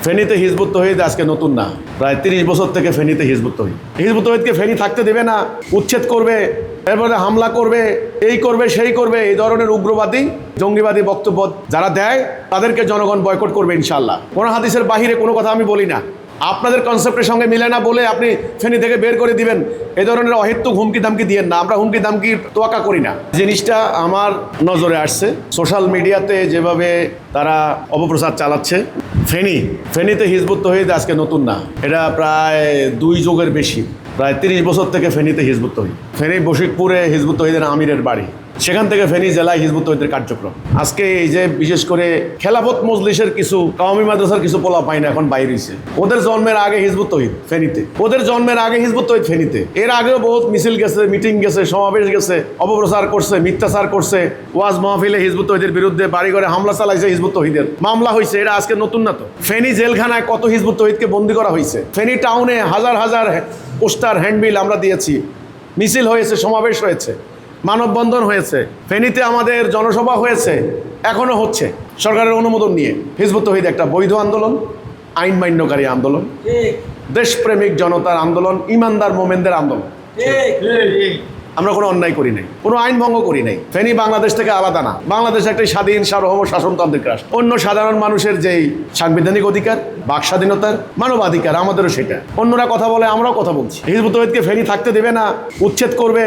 ফেনীতে হিজবুত তৌহিদ আজকে নতুন না, প্রায় 30 বছর থেকে ফেনীতে হিজবুত তৌহিদ। হিজবুত তৌহিদকে ফেনী থাকতে দেবে না, উচ্ছেদ করবে, এরপরে হামলা করবে, এই করবে সেই করবে, এই ধরনের উগ্রবাদী জঙ্গিবাদী বক্তব্য যারা দেয় তাদেরকে জনগণ বয়কট করবে ইনশাআল্লাহ। কোন হাদিসের বাহিরে কোনো কথা আমি বলি না। আপনাদের কনসেপ্টের সঙ্গে মিলে না বলে আপনি ফেনী থেকে বের করে দিবেন, এই ধরনের অহেতুক হুমকি দামকি দিয়েন না। আমরা হুমকি দামকি তোয়াক্কা করি না। জিনিসটা আমার নজরে আসছে, সোশ্যাল মিডিয়াতে যেভাবে তারা অপপ্রচার চালাচ্ছে। ফেনীতে হিজবুত তৌহিদ আজকে নতুন না, এটা প্রায় 2 যুগের বেশি, প্রায় 30 বছর থেকে ফেনীতে হিজবুত তৌহিদ। ফেনী বশিকপুরে হিজবুত তৌহিদের আমিরের বাড়ি, সেখান থেকে ফেনী জেলায় হিজবুত তৌহিদের কার্যক্রম। আজকে এই যে বিশেষ করে খেলাফত মজলিসের কিছু কওমি মাদ্রাসার কিছু পোলা পাই না এখন বাইরে হয়েছে, ওদের জন্মের আগে হিজবুত তৌহিদ ফেনীতে, ওদের জন্মের আগে হিজবুত তৌহিদ ফেনীতে। এর আগেও বহুত মিছিল গেছে, মিটিং গেছে, সমাবেশ গেছে, অপপ্রচার করছে, মিথ্যাচার করছে, ওয়াজ মাহফিলে হিজবুত তৌহিদের বিরুদ্ধে বাড়ি ঘরে হামলা চালাইছে, হিজবুত তৌহিদের মামলা হয়েছে। এটা আজকে নতুন না তো। ফেনী জেলখানায় কত হিজবুত তৌহিদকে বন্দী করা হয়েছে। ফেনী টাউনে হাজার হাজার পোস্টার হ্যান্ডবিল আমরা দিয়েছি, মিছিল হয়েছে, সমাবেশ হয়েছে, মানববন্ধন হয়েছে, ফেনীতে আমাদের জনসভা হয়েছে, এখনো হচ্ছে সরকারের অনুমোদন নিয়ে। হিজবুত তৌহিদ একটা বৈধ আন্দোলন, আইন মান্যকারী আন্দোলন, দেশপ্রেমিক জনতার আন্দোলন, ইমানদার মোমেনদের আন্দোলন। আমরা কোনো অন্যায় করি নাই, কোনো আইন ভঙ্গ করি নাই। ফেনী বাংলাদেশ থেকে আলাদা না, বাংলাদেশ একটি স্বাধীন সার্বভৌম শাসনতান্ত্রিক রাষ্ট্র। অন্য সাধারণ মানুষের যেই সাংবিধানিক অধিকার, বাক স্বাধীনতার, মানবাধিকার, আমাদেরও সেটা। অন্যরা কথা বলে, আমরাও কথা বলছি। হিজবুত তৌহিদকে ফেনী থাকতে দেবে না, উচ্ছেদ করবে,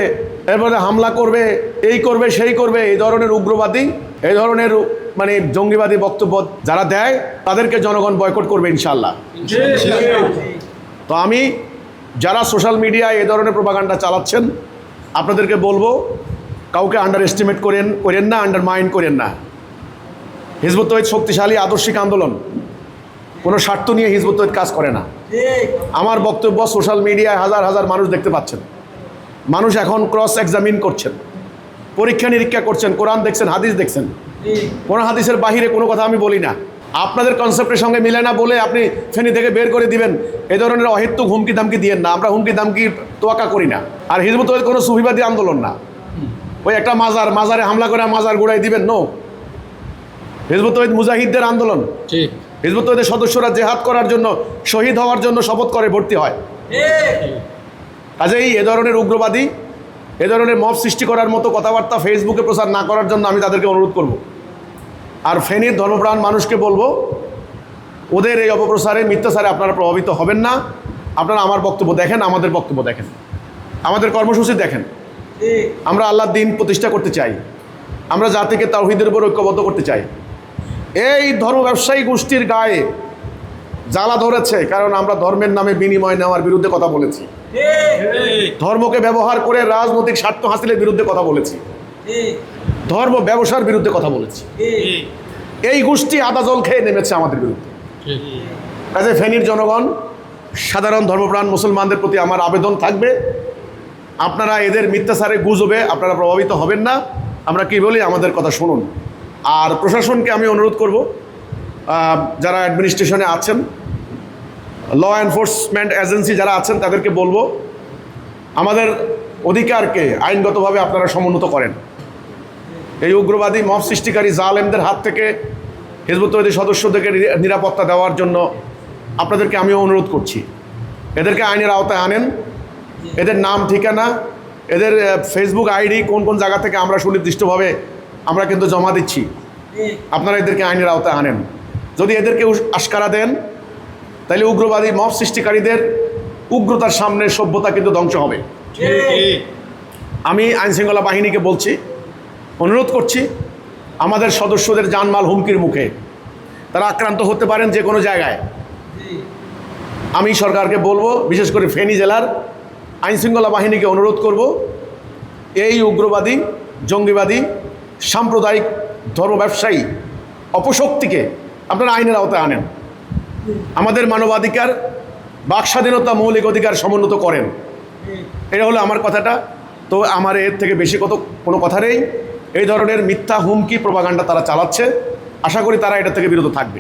এরপরে হামলা করবে, এই করবে সেই করবে, এই ধরনের উগ্রবাদী, এই ধরনের মানে জঙ্গিবাদী বক্তব্য যারা দেয় তাদেরকে জনগণ বয়কট করবে ইনশাআল্লাহ। তো আমি যারা সোশ্যাল মিডিয়ায় এই ধরনের প্রোপাগান্ডা চালাচ্ছেন, আপনাদেরকে বলবো, কাউকে আন্ডার এস্টিমেট করেন না, আন্ডারমাইন করেন না। হিজবুত তৌহিদ শক্তিশালী আদর্শিক আন্দোলন, কোনো স্বার্থ নিয়ে হিজবুত তৌহিদ কাজ করে না। আমার বক্তব্য সোশ্যাল মিডিয়ায় হাজার হাজার মানুষ দেখতে পাচ্ছেন। মানুষ এখন ক্রস এক্সামিন করছেন, পরীক্ষা নিরীক্ষা করছেন, কোরআন দেখছেন, হাদিস দেখছেন। কোন হাদিসের বাহিরে কোনো কথা আমি বলি না। আপনাদের কনসেপ্টের সঙ্গে মিলে না বলে আপনি ফেনী থেকে বের করে দিবেন, এই ধরনের অহেতুক হুমকি দামকি দিয়েন না। আমরা হুমকি দামকি তোয়াক্কা করি না। আর হিজবুত তৌহিদ কোনো সুফিবাদী আন্দোলন না, ওই একটা মাজারে হামলা করে মাজার গুড়াই দিবেন, নো। হিজবুত তৌহিদ মুজাহিদদের আন্দোলন। হিজবুত তৌহিদের সদস্যরা জেহাদ করার জন্য, শহীদ হওয়ার জন্য শপথ করে ভর্তি হয়। কাজেই এ ধরনের উগ্রবাদী, এ ধরনের মব সৃষ্টি করার মতো কথাবার্তা ফেসবুকে প্রচার না করার জন্য আমি তাদেরকে অনুরোধ করব। আর ফেনীর ধর্মপ্রাণ মানুষকে বলবো, ওদের এই অপপ্রচারে, মিথ্যাচারে আপনারা প্রভাবিত হবেন না। আপনারা আমার বক্তব্য দেখেন, আমাদের বক্তব্য দেখেন, আমাদের কর্মসূচি দেখেন। আমরা আল্লাহর দ্বীন প্রতিষ্ঠা করতে চাই, আমরা জাতিকে তাওহীদের উপর ঐক্যবদ্ধ করতে চাই। এই ধর্ম ব্যবসায়ী গোষ্ঠীর গায়ে জ্বালা ধরেছে, কারণ আমরা ধর্মের নামে বিনিময় নেওয়ার বিরুদ্ধে কথা বলেছি, ধর্মকে ব্যবহার করে রাজনৈতিক স্বার্থ হাসিলের বিরুদ্ধে কথা বলেছি, ধর্ম ব্যবসার বিরুদ্ধে কথা বলেছি। এই গোষ্ঠী আদা জল খেয়ে নেমেছে আমাদের বিরুদ্ধে। কাজে ফেনীর জনগণ, সাধারণ ধর্মপ্রাণ মুসলমানদের প্রতি আমার আবেদন থাকবে, আপনারা এদের মিথ্যাচারে গুজবে আপনারা প্রভাবিত হবেন না। আমরা কি বলি, আমাদের কথা শুনুন। আর প্রশাসনকে আমি অনুরোধ করব, যারা অ্যাডমিনিস্ট্রেশনে আছেন, ল এনফোর্সমেন্ট এজেন্সি যারা আছেন, তাদেরকে বলবো, আমাদের অধিকারকে আইনগতভাবে আপনারা সমুন্নত করেন। এই উগ্রবাদী মব সৃষ্টিকারী জালেমদের হাত থেকে হিজবুত তৌহিদের সদস্যদেরকে নিরাপত্তা দেওয়ার জন্য আপনাদেরকে আমিও অনুরোধ করছি। এদেরকে আইনের আওতায় আনেন। এদের নাম, ঠিকানা, এদের ফেসবুক আইডি কোন কোন জায়গা থেকে আমরা সুনির্দিষ্টভাবে আমরা কিন্তু জমা দিচ্ছি। আপনারা এদেরকে আইনের আওতায় আনেন। যদি এদেরকে আশকারা দেন, তাহলে উগ্রবাদী মব সৃষ্টিকারীদের উগ্রতার সামনে সভ্যতা কিন্তু ধ্বংস হবে। আমি আইনশৃঙ্খলা বাহিনীকে বলছি, অনুরোধ করছি, আমাদের সদস্যদের জানমাল হুমকির মুখে, তারা আক্রান্ত হতে পারেন যে কোনো জায়গায়। আমি সরকারকে বলবো, বিশেষ করে ফেনী জেলার আইনশৃঙ্খলা বাহিনীকে অনুরোধ করব, এই উগ্রবাদী, জঙ্গিবাদী, সাম্প্রদায়িক ধর্ম ব্যবসায়ী অপশক্তিকে আপনারা আইনের আওতায় আনেন। আমাদের মানবাধিকার, বাক স্বাধীনতা, মৌলিক অধিকার সমুন্নত করেন। এটা হলো আমার কথাটা। তো আমার এর থেকে বেশি কোনো কথা নেই। এই ধরনের মিথ্যা হুমকি প্রোপাগান্ডা তারা চালাচ্ছে, আশা করি তারা এটা থেকে বিরত থাকবে।